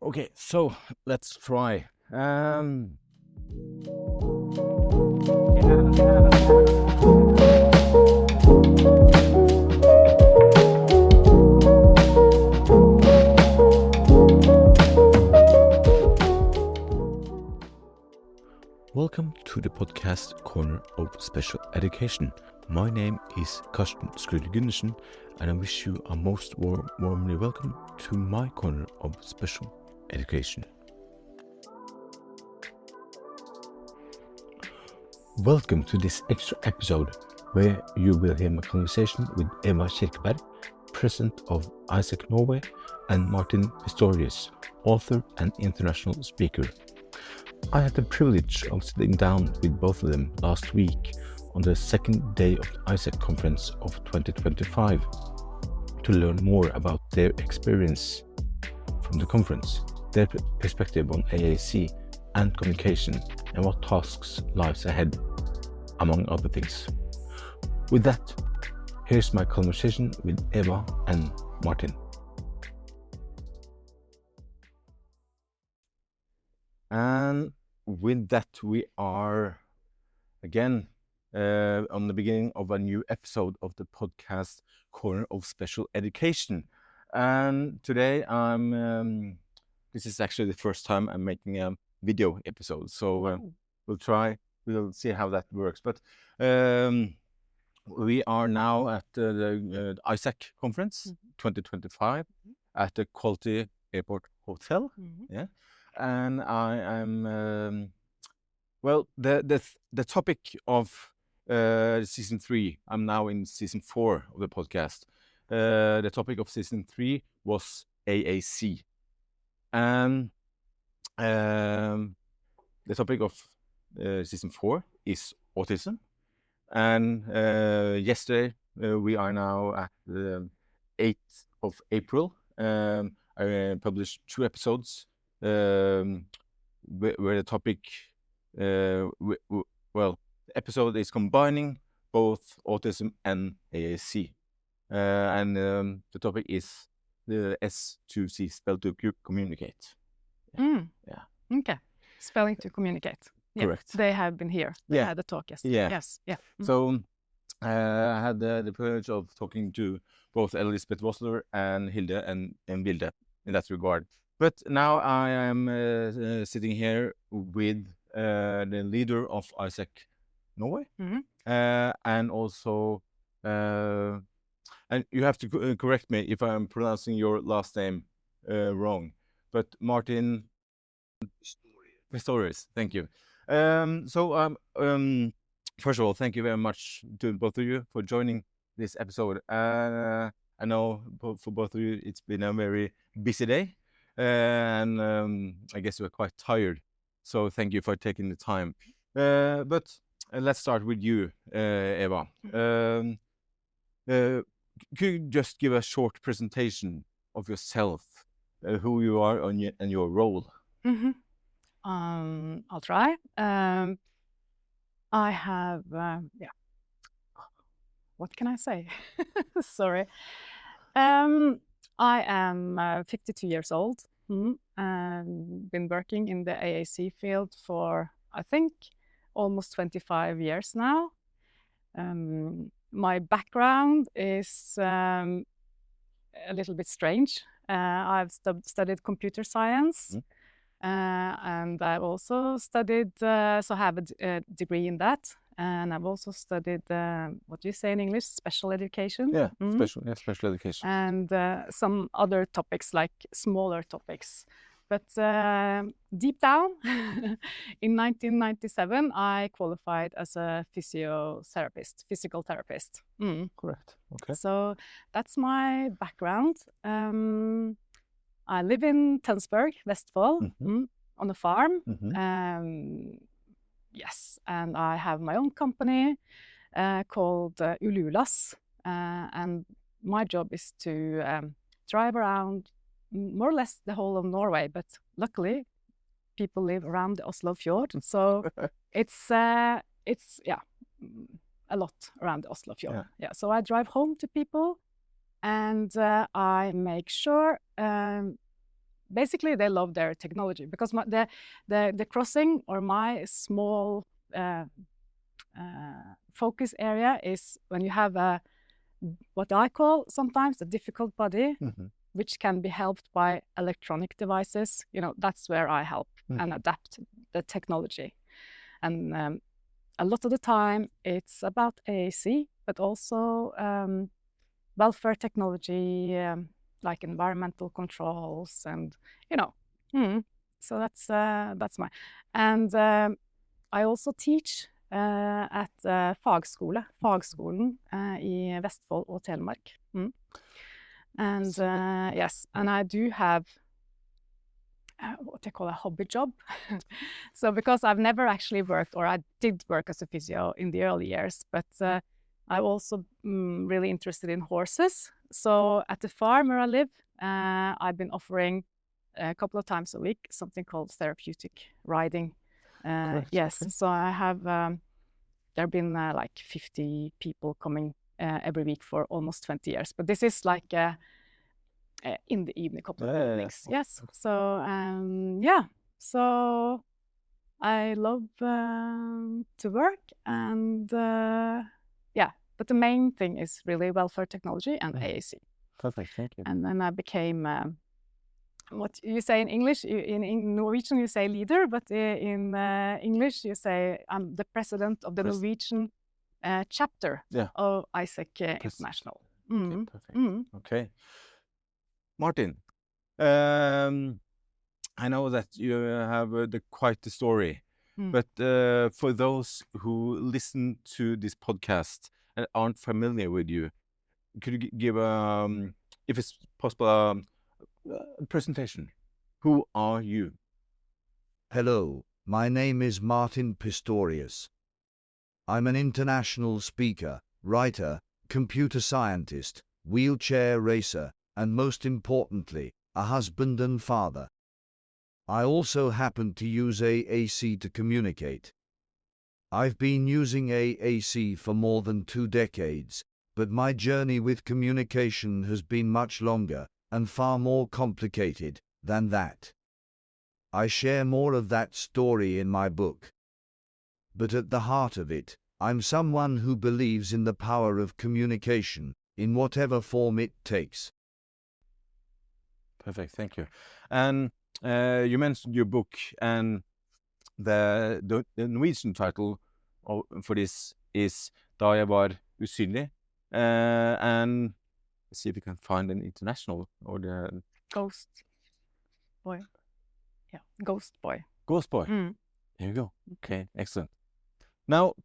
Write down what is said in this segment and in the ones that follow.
Okay, so let's try. Welcome to the podcast Corner of Special Education. My name is Karsten Skrulle Gundersen, and I wish you a most warmly welcome to my Corner of Special Education. Welcome to this extra episode where you will hear my conversation with Eva Kirkeberg, President of Isaac Norway, and Martin Pistorius, author and international speaker. I had the privilege of sitting down with both of them last week on the second day of the Isaac Conference of 2025 to learn more about their experience from the conference, their perspective on AAC and communication, and what tasks lies ahead, among other things. With that, here's my conversation with Eva and Martin. And with that, we are again on the beginning of a new episode of the podcast Corner of Special Education. And today this is actually the first time I'm making a video episode. So we'll see how that works. But we are now at the Isaac Conference 2025 at the Quality Airport Hotel. Yeah. And I am the topic of season 3. I'm now in season 4 of the podcast. The topic of season 3 was AAC, and the topic of season 4 is autism. And yesterday we are now at the 8th of April. I published 2 episodes. Where the topic, the episode is combining both autism and AAC, and the topic is the S2C, spell to communicate. Yeah. Okay. Spelling to communicate. Yeah. Correct. They have been here. They had a talk yesterday. Yeah. Yes. Yeah. So I had the privilege of talking to both Elizabeth Vossler and Hilde and Vilde in that regard. But now I am sitting here with the leader of Isaac Norway, and also, and you have to correct me if I'm pronouncing your last name wrong, but Martin Pistorius, thank you. First of all, thank you very much to both of you for joining this episode. I know for both of you it's been a very busy day. And I guess you are quite tired, so thank you for taking the time. But let's start with you, Eva. Could you just give a short presentation of yourself, who you are and your role? I'll try. I have, what can I say? Sorry. I am 52 years old and been working in the AAC field for, I think, almost 25 years now. My background is a little bit strange. I've studied computer science, and I've also studied, so I have a degree in that. And I've also studied, what do you say in English? Special education? Yeah, special education. And some other topics, like smaller topics. But deep down, in 1997, I qualified as a physical therapist. Correct. Okay. So that's my background. I live in Tønsberg, Vestfold, on a farm. Yes, and I have my own company called Ululas, and my job is to drive around more or less the whole of Norway, but luckily people live around the Oslo fjord, so it's a lot around the Oslo fjord. Yeah, so I drive home to people, and I make sure basically they love their technology because the crossing or my small focus area is when you have what I call sometimes a difficult body, which can be helped by electronic devices. That's where I help and adapt the technology. And a lot of the time it's about AAC, but also welfare technology, like environmental controls, and so that's my. And I also teach at fagskolen i Vestfold og Telemark. And yes, and I do have what they call a hobby job. So because I've never actually worked, or I did work as a physio in the early years, but I'm also really interested in horses. So at the farm where I live, I've been offering a couple of times a week something called therapeutic riding. Yes, okay. So I have, there have been like 50 people coming every week for almost 20 years. But this is like in the evening, couple of evenings. Yes. So yeah. So I love to work, and yeah. But the main thing is really welfare technology and AAC. Perfect. Thank you. And then I became what you say in English. In Norwegian you say leader, but in English you say I'm the president of the Norwegian chapter of Isaac International. Okay, perfect. Okay. Martin, I know that you have quite the story, but for those who listen to this podcast and aren't familiar with you, could you give, if it's possible, a presentation? Who are you? Hello, my name is Martin Pistorius. I'm an international speaker, writer, computer scientist, wheelchair racer, and most importantly, a husband and father. I also happen to use AAC to communicate. I've been using AAC for more than 2 decades, but my journey with communication has been much longer and far more complicated than that. I share more of that story in my book. But at the heart of it, I'm someone who believes in the power of communication, in whatever form it takes. Perfect, thank you. And you mentioned your book, and the Norwegian title for this is Da jeg var usynlig. And let's see if we can find an international, or the Ghost Boy. Yeah, Ghost Boy. Ghost Boy. There you go. Okay, excellent. Now,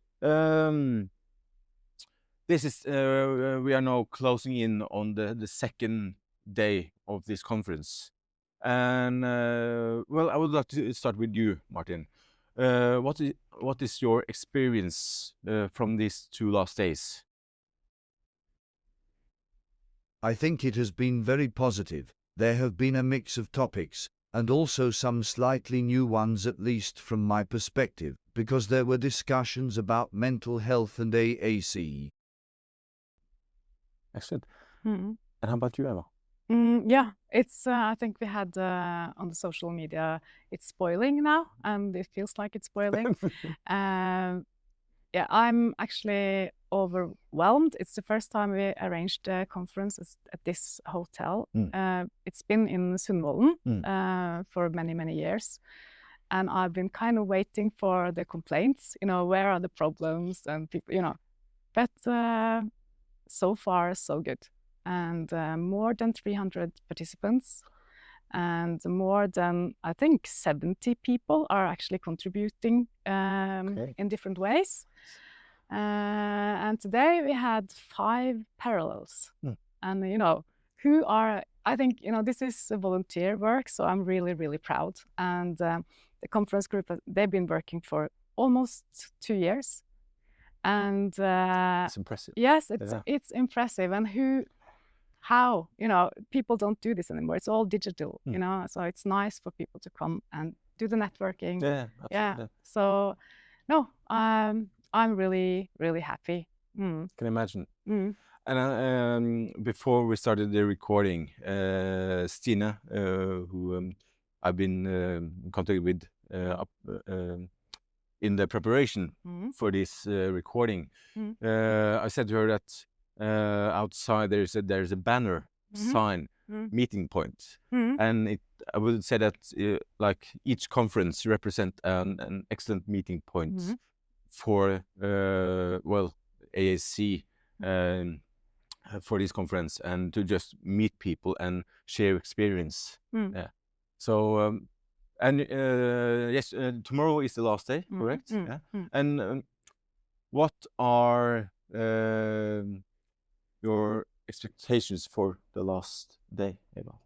this is we are now closing in on the second day of this conference, and well, I would like to start with you, Martin. What is your experience from these 2 last days? I think it has been very positive. There have been a mix of topics, and also some slightly new ones, at least from my perspective, because there were discussions about mental health and AAC. Excellent. And how about you, Eva? Yeah, it's. I think we had on the social media, it's spoiling now, and it feels like it's spoiling. Yeah, I'm actually overwhelmed. It's the first time we arranged a conference at this hotel. It's been in Sundvolden for many, many years. And I've been kind of waiting for the complaints, where are the problems and people, But so far, so good. And more than 300 participants. And more than, I think, 70 people are actually contributing in different ways. And today we had 5 parallels. And, who are, I think, this is a volunteer work, so I'm really, really proud. And the conference group, they've been working for almost 2 years. And it's impressive. Yes, it's impressive. And how, people don't do this anymore. It's all digital, so it's nice for people to come and do the networking. Yeah, absolutely. Yeah. So, no, I'm really, really happy. Can imagine. And before we started the recording, Stina, who I've been in contact with in the preparation for this recording, I said to her that outside there is a banner sign, meeting point, and I would say that like each conference represent an excellent meeting point for well, AAC for this conference, and to just meet people and share experience. Yeah. So and yes, tomorrow is the last day, correct? Yeah. And what are your expectations for the last day, Eva?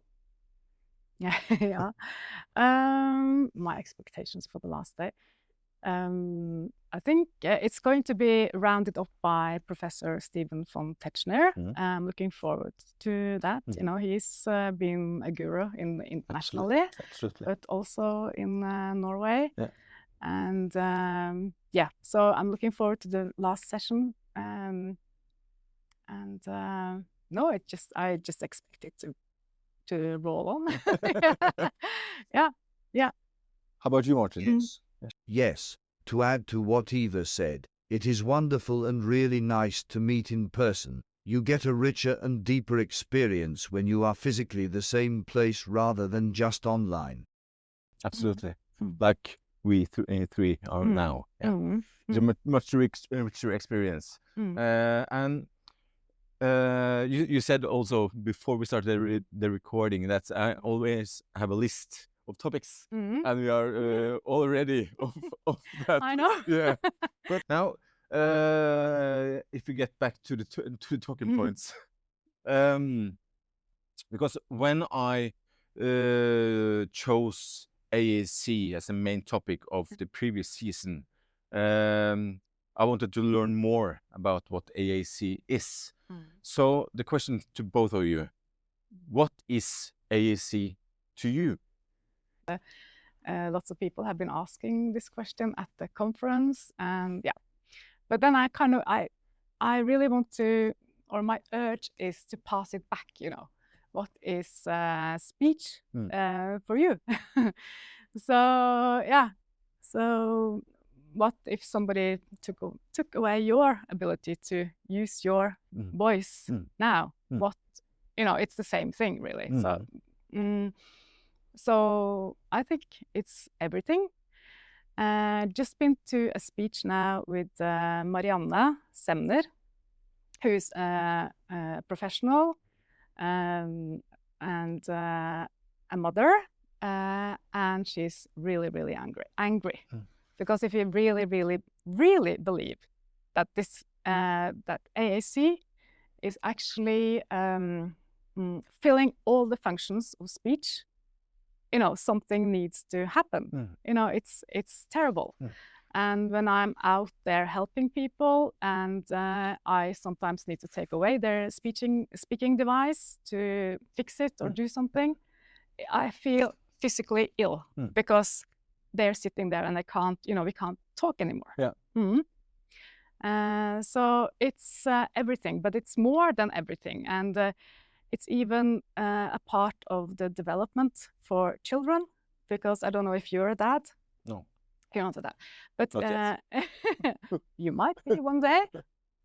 Yeah. My expectations for the last day. I think it's going to be rounded up by Professor Stephen von Tetzschner. I'm looking forward to that. You know, he's been a guru internationally, but also in Norway. Yeah. And yeah, so I'm looking forward to the last session. No, I just expect it to roll on. Yeah. How about you, Martin? Yes, to add to what Eva said, it is wonderful and really nice to meet in person. You get a richer and deeper experience when you are physically the same place rather than just online. Absolutely. Like we three are now. Yeah. It's a much richer experience. And you said also before we started the recording that I always have a list of topics, and we are already of that. I know. Yeah. But now, if we get back to the talking points, because when I chose AAC as a main topic of the previous season, I wanted to learn more about what AAC is. So the question to both of you, what is AAC to you? Lots of people have been asking this question at the conference, and yeah. But then I really want to, or my urge is to pass it back, you know. What is speech for you? So yeah, so what if somebody took away your ability to use your voice now? What, you know, it's the same thing really. So I think it's everything. Just been to a speech now with Marianne Semner, who's a professional and a mother, and she's really angry. Because if you really believe that this that AAC is actually filling all the functions of speech, you know, something needs to happen. You know, it's terrible. And when I'm out there helping people, and I sometimes need to take away their speaking device to fix it or do something, I feel physically ill because they're sitting there and they can't, you know, we can't talk anymore. Yeah. So it's everything, but it's more than everything. And it's even a part of the development for children, because I don't know if you're a dad. No. You're not a dad. But you might be one day.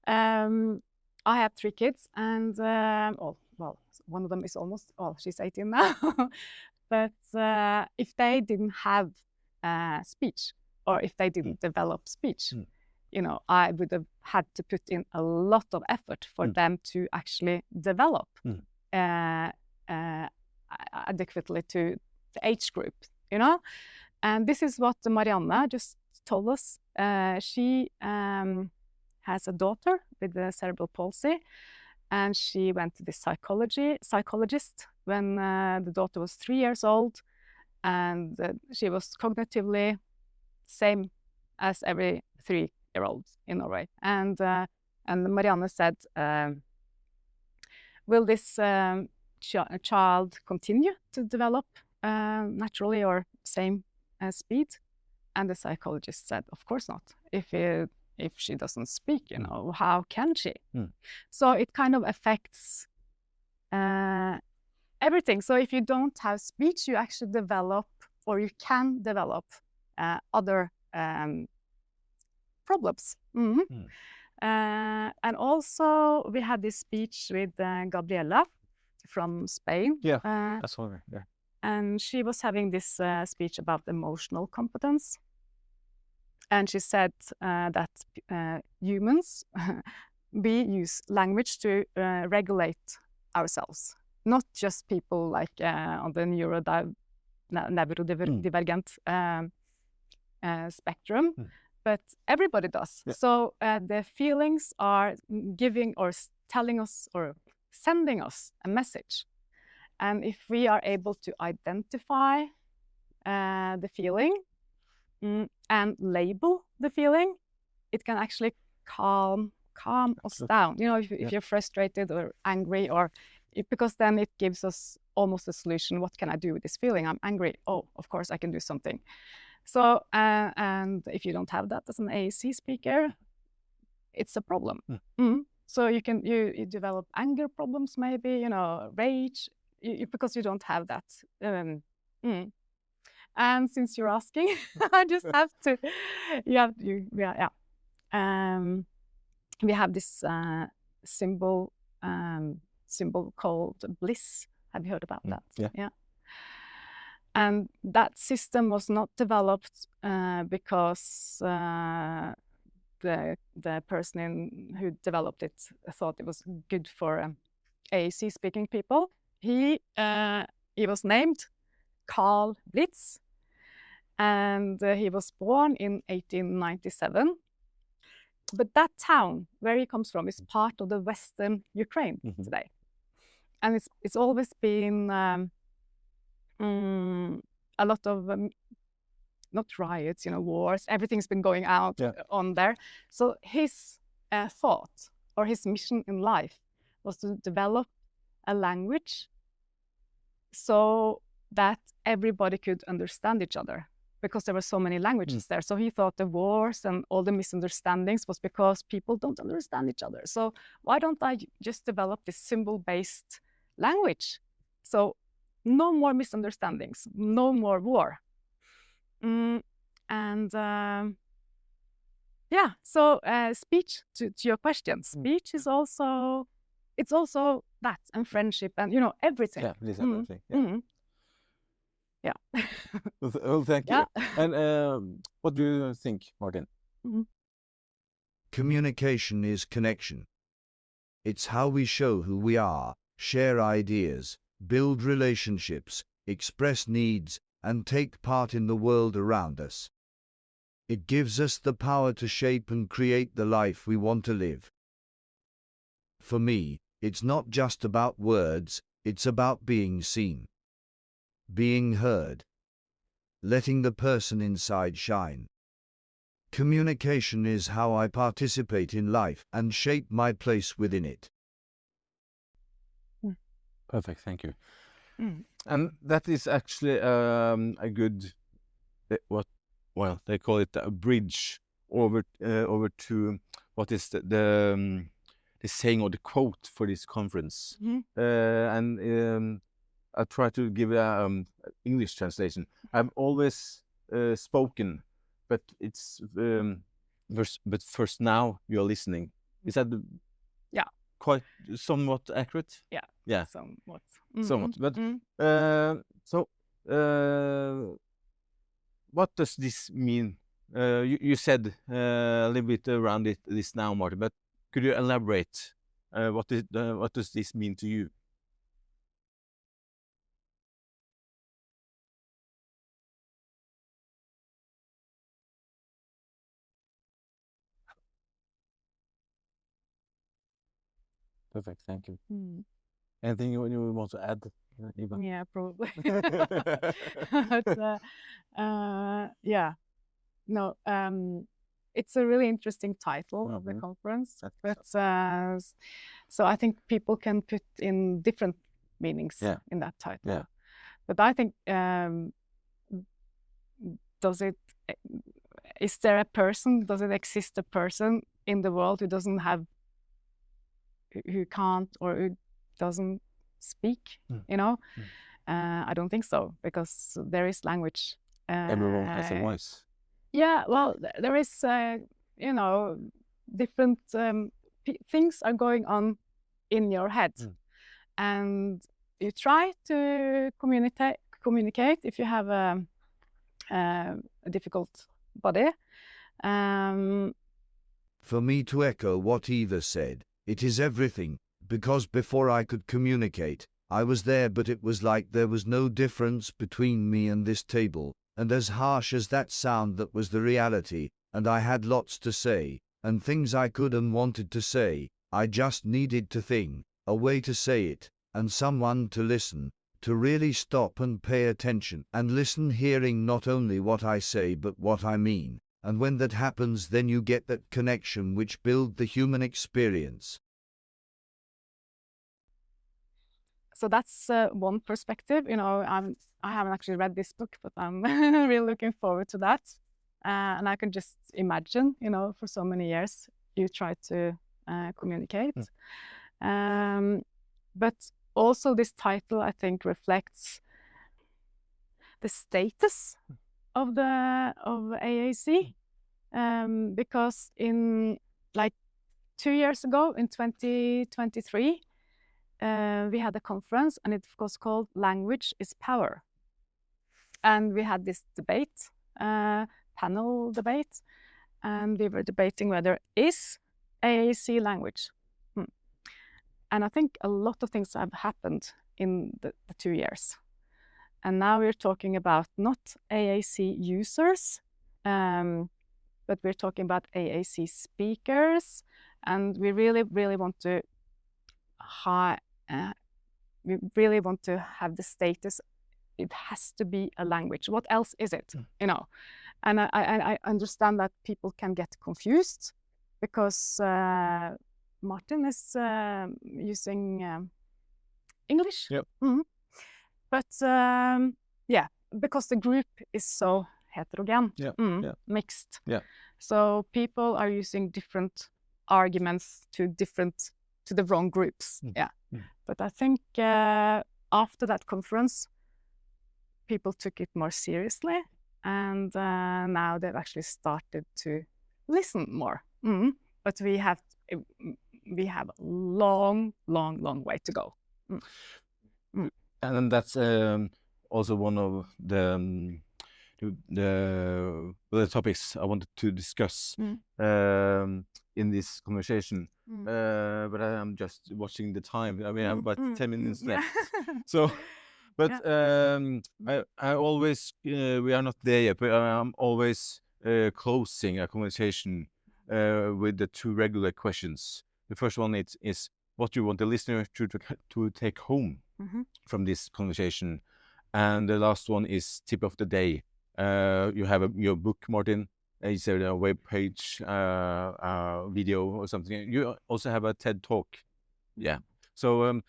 I have 3 kids, and well, one of them is almost, well, she's 18 now. But if they didn't have speech, or if they didn't develop speech, you know, I would have had to put in a lot of effort for them to actually develop adequately to the age group, you know. And this is what Marianne just told us. She has a daughter with cerebral palsy, and she went to the psychologist when the daughter was 3 years old, and she was cognitively same as every 3-year-old in Norway. And Marianne said, will this child continue to develop naturally or same speed? And the psychologist said, of course not. If if she doesn't speak, how can she? Mm. So it kind of affects everything. So if you don't have speech, you actually develop, or you can develop other problems. And also we had this speech with Gabriela from Spain. That's all right. Yeah. And she was having this speech about emotional competence. And she said that humans, we use language to regulate ourselves, not just people like on the neurodivergent spectrum, but everybody does. Yeah. So the feelings are giving or telling us or sending us a message. And if we are able to identify the feeling and label the feeling, it can actually calm us down. If you're frustrated or angry, because then it gives us almost a solution. What can I do with this feeling? I'm angry. Oh, of course I can do something. So, and if you don't have that as an AAC speaker, it's a problem. So you develop anger problems, maybe, rage, because you don't have that. And since you're asking, I just have to, we have this symbol called bliss. Have you heard about that? Yeah. And that system was not developed because the person who developed it thought it was good for AAC speaking people. He was named Carl Blitz, and he was born in 1897. But that town where he comes from is part of the Western Ukraine today, and it's always been a lot of not riots, wars. Everything's been going out on there. So his thought or his mission in life was to develop a language so that everybody could understand each other, because there were so many languages there. So he thought the wars and all the misunderstandings was because people don't understand each other. So why don't I just develop this symbol-based language? So no more misunderstandings, no more war. So speech, to your question, speech is also, it's also that, and friendship, and everything. Yeah, this everything. Yeah. Well, thank you. And what do you think, Martin? Communication is connection. It's how we show who we are, share ideas, build relationships, express needs, and take part in the world around us. It gives us the power to shape and create the life we want to live. For me, it's not just about words, it's about being seen, being heard, letting the person inside shine. Communication is how I participate in life and shape my place within it. Perfect, thank you. And that is actually a good, they call it a bridge over to what is the saying or the quote for this conference. And I'll try to give an English translation. I've always spoken, but it's but first now you're listening. Is that quite somewhat accurate? Yeah, somewhat. Somewhat. But what does this mean? You said a little bit around this now, Martin, but could you elaborate? What does this mean to you? Perfect, thank you. Anything you want to add, Eva? Yeah, probably. But no, it's a really interesting title of the conference. But so I think people can put in different meanings in that title. But I think does it is there a person, does it exist a person in the world who doesn't have, who can't or who doesn't speak, you know? I don't think so, because there is language. Everyone has a voice. Yeah, well, there is, you know, different things are going on in your head. And you try to communicate if you have a difficult body. For me to echo what Eva said, it is everything, because before I could communicate, I was there, but it was like there was no difference between me and this table, and as harsh as that sound, that was the reality, and I had lots to say, and things I could and wanted to say. I just needed to think, a way to say it, and someone to listen, to really stop and pay attention, and listen, hearing not only what I say but what I mean. And when that happens, then you get that connection which builds the human experience. So that's one perspective. You know, I haven't actually read this book, but I'm really looking forward to that. And I can just imagine, you know, for so many years you try to communicate. But also this title, I think, reflects the status of AAC, because in like 2 years ago, in 2023, we had a conference, and it was called "Language is Power," and we had this debate, panel debate, and we were debating whether is AAC language. And I think a lot of things have happened in the 2 years. And now we're talking about not AAC users, but we're talking about AAC speakers. And we really, really want to have the status. It has to be a language. What else is it? You know, and I understand that people can get confused, because Martin is using English. Yep. But yeah, because the group is so heterogen, mixed. Yeah. So people are using different arguments to the wrong groups. But I think after that conference, people took it more seriously, and now they've actually started to listen more. But we have a long way to go. And that's also one of the topics I wanted to discuss in this conversation. But I'm just watching the time. I mean, I have about 10 minutes left. So, but I always, we are not there yet, but I'm always closing a conversation with the 2 regular questions. The first one is what you want the listener to take home from this conversation, and the last one is tip of the day. You have your book, Martin. Is there a web page, video or something? You also have a TED talk. Yeah. So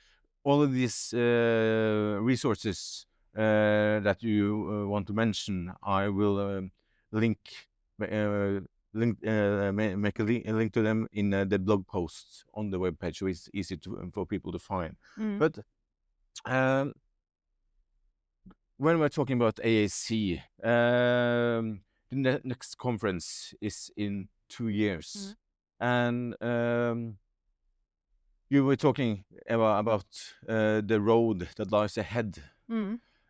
all of these resources that you want to mention, I will make a link to them in the blog post on the web page, so it's easy for people to find. But when we're talking about AAC, the next conference is in 2 years, and you were talking about the road that lies ahead,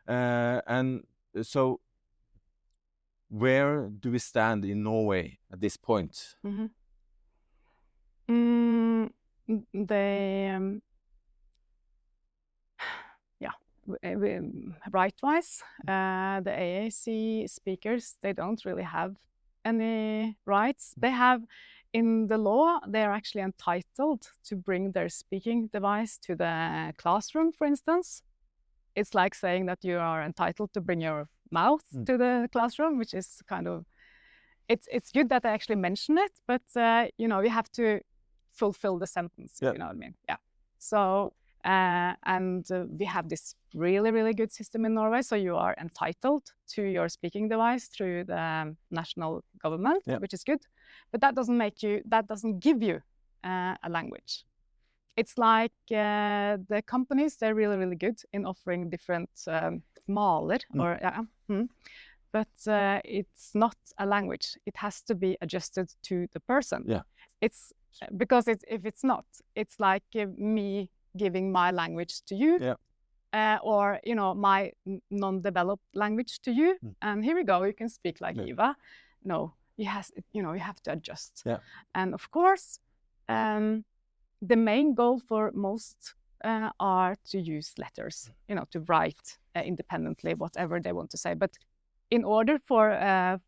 and so where do we stand in Norway at this point? Right-wise, the AAC speakers, they don't really have any rights. They have, in the law, they are actually entitled to bring their speaking device to the classroom, for instance. It's like saying that you are entitled to bring your mouth to the classroom, which is kind of, it's good that they actually mention it, but you know, you have to fulfill the sentence. You know what I mean? Yeah. So And we have this really, really good system in Norway. So you are entitled to your speaking device through the national government, which is good. But that doesn't give you a language. It's like the companies, they're really, really good in offering different maler, or but it's not a language. It has to be adjusted to the person. Yeah. It's because if it's not, it's like me giving my language to you, or my non-developed language to you, and here we go. You can speak like Eva. No, you have to adjust. Yeah. And of course, the main goal for most are to use letters, to write independently whatever they want to say. But in order for a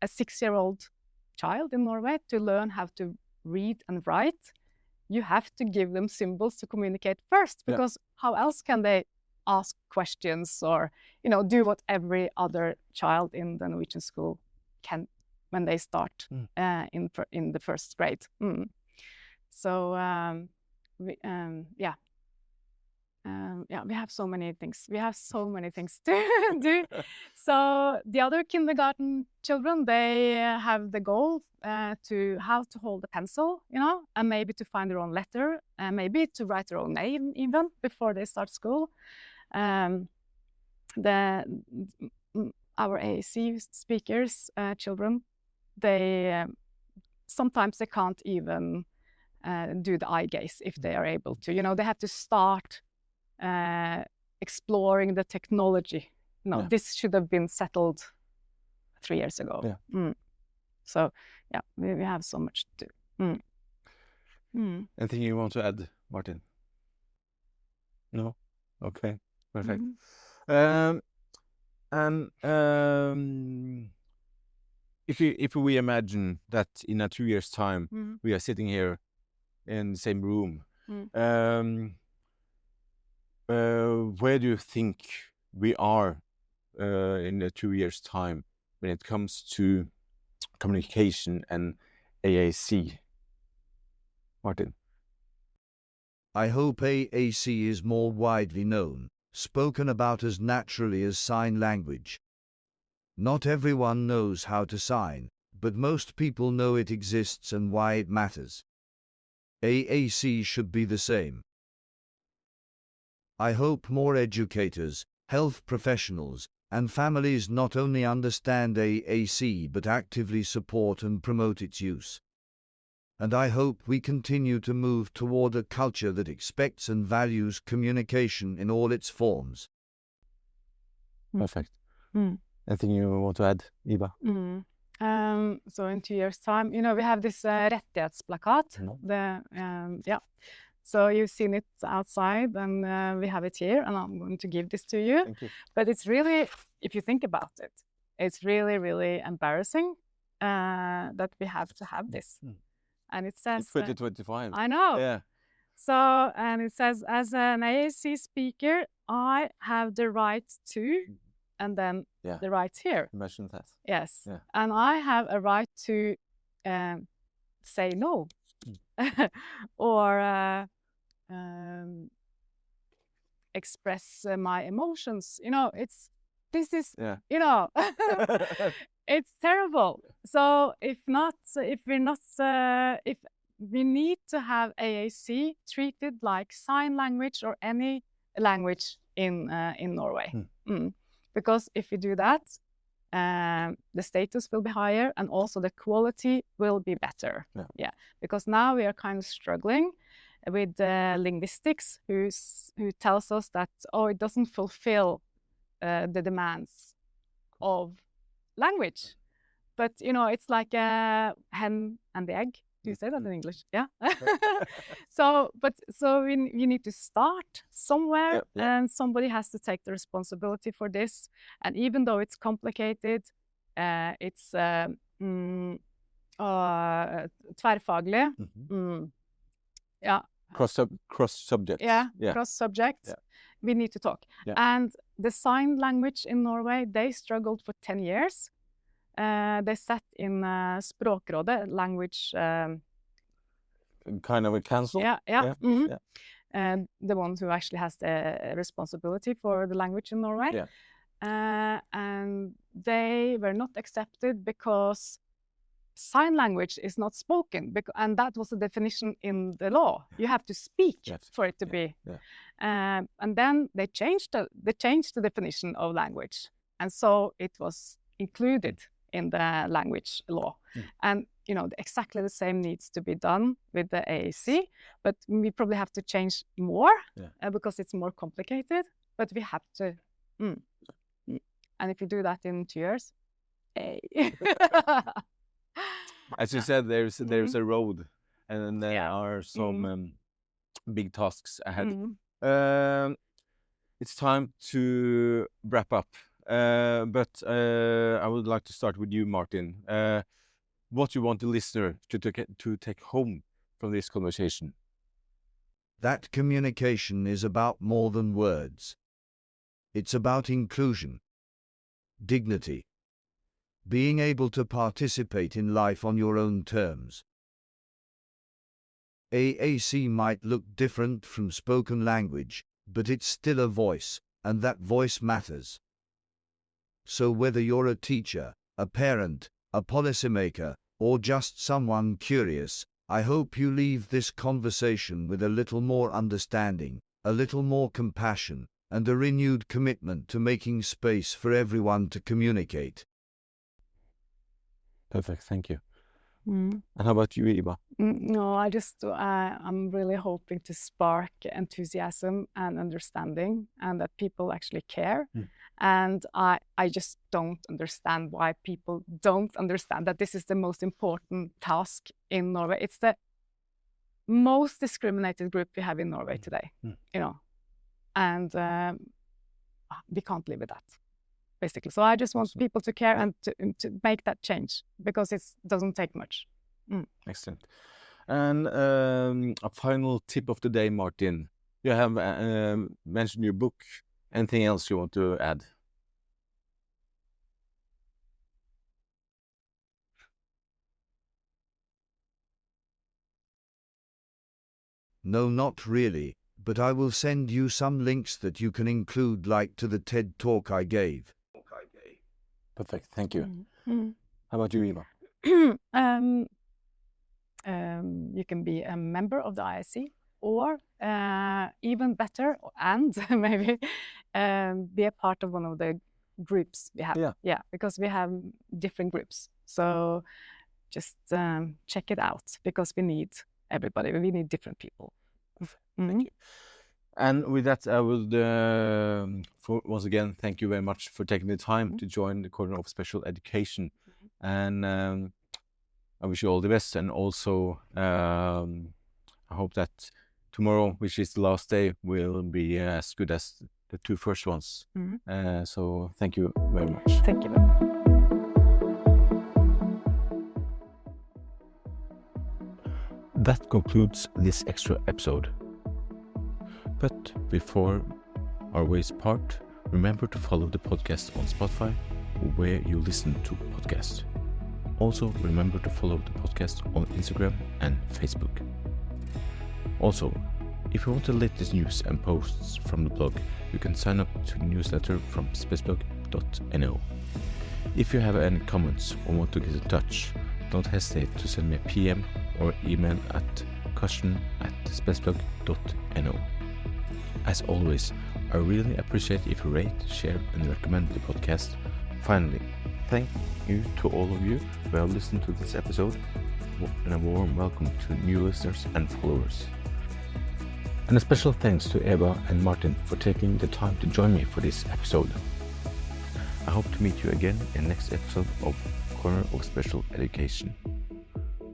6-year-old child in Norway to learn how to read and write, you have to give them symbols to communicate first, because how else can they ask questions or do what every other child in the Norwegian school can when they start in the first grade. So we have so many things. We have so many things to do. So the other kindergarten children, they have the goal to how to hold a pencil, and maybe to find their own letter, and maybe to write their own name even before they start school. Our AAC speakers, children, they sometimes they can't even do the eye gaze if they are able to. They have to start exploring the technology. This should have been settled 3 years ago. So we have so much to do. Anything you want to add, Martin? No? Okay, perfect. If we imagine that in a 2 years' time we are sitting here in the same room, where do you think we are in the 2 years' time when it comes to communication and AAC? Martin? I hope AAC is more widely known, spoken about as naturally as sign language. Not everyone knows how to sign, but most people know it exists and why it matters. AAC should be the same. I hope more educators, health professionals, and families not only understand AAC but actively support and promote its use. And I hope we continue to move toward a culture that expects and values communication in all its forms. Perfect. Anything you want to add, Eva? So in 2 years' time, we have this rettighetsplakat. So you've seen it outside, and we have it here, and I'm going to give this to you. Thank you. But it's really, if you think about it, it's really, really embarrassing that we have to have this. And it says... 2025. I know. Yeah. So, and it says, as an AAC speaker, I have the right to, and then the right here. Imagine that. Yes. Yeah. And I have a right to say no. Or express my emotions. It's terrible. So if we need to have AAC treated like sign language or any language in Norway. Because if we do that, the status will be higher and also the quality will be better. Because now we are kind of struggling with linguistics who tells us that, it doesn't fulfill the demands of language. But, it's like a hen and the egg. Do you say that in English? Yeah. So we need to start somewhere, and somebody has to take the responsibility for this. And even though it's complicated, it's tverrfaglig. Cross subjects. Cross subjects. We need to talk. And the sign language in Norway, they struggled for 10 years. They sat in Språkrådet, language... kind of a council? the one who actually has the responsibility for the language in Norway. Yeah. And they were not accepted because sign language is not spoken, and that was the definition in the law. You have to speak for it to be. Yeah. And then they changed the definition of language, and so it was included in the language law. And exactly the same needs to be done with the AAC, but we probably have to change more because it's more complicated. But we have to. And if you do that in 2 years, as you said, there's a road, and there are some big tasks ahead. It's time to wrap up, but I would like to start with you, Martin. What you want the listener to take home from this conversation? That communication is about more than words. It's about inclusion, dignity, being able to participate in life on your own terms. AAC might look different from spoken language, but it's still a voice, and that voice matters. So whether you're a teacher, a parent, a policymaker, or just someone curious, I hope you leave this conversation with a little more understanding, a little more compassion, and a renewed commitment to making space for everyone to communicate. Perfect, thank you. And how about you, Eva? No, I'm really hoping to spark enthusiasm and understanding, and that people actually care. And I just don't understand why people don't understand that this is the most important task in Norway. It's the most discriminated group we have in Norway today, and we can't live with that, basically. So I just want people to care and to make that change, because it doesn't take much. Excellent. And a final tip of the day, Martin. You have mentioned your book. Anything else you want to add? No, not really, but I will send you some links that you can include, like to the TED Talk I gave. Perfect, thank you. How about you, Eva? You can be a member of the IAC, or even better, and maybe be a part of one of the groups we have. Yeah, because we have different groups. So just check it out, because we need everybody. We need different people. Thank you. And with that, I would once again thank you very much for taking the time to join the Corner of Special Education. And I wish you all the best. And also, I hope that tomorrow, which is the last day, will be as good as the 2 first ones. So thank you very much. Thank you very much. That concludes this extra episode. But before our ways part, remember to follow the podcast on Spotify, where you listen to podcasts. Also, remember to follow the podcast on Instagram and Facebook. Also, if you want the latest news and posts from the blog, you can sign up to the newsletter from spacblog.no. If you have any comments or want to get in touch, don't hesitate to send me a PM or email at question@spacblog.no. As always, I really appreciate if you rate, share and recommend the podcast. Finally, thank you to all of you who have listened to this episode, and a warm welcome to new listeners and followers. And a special thanks to Eva and Martin for taking the time to join me for this episode. I hope to meet you again in the next episode of Corner of Special Education.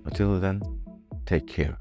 Until then, take care.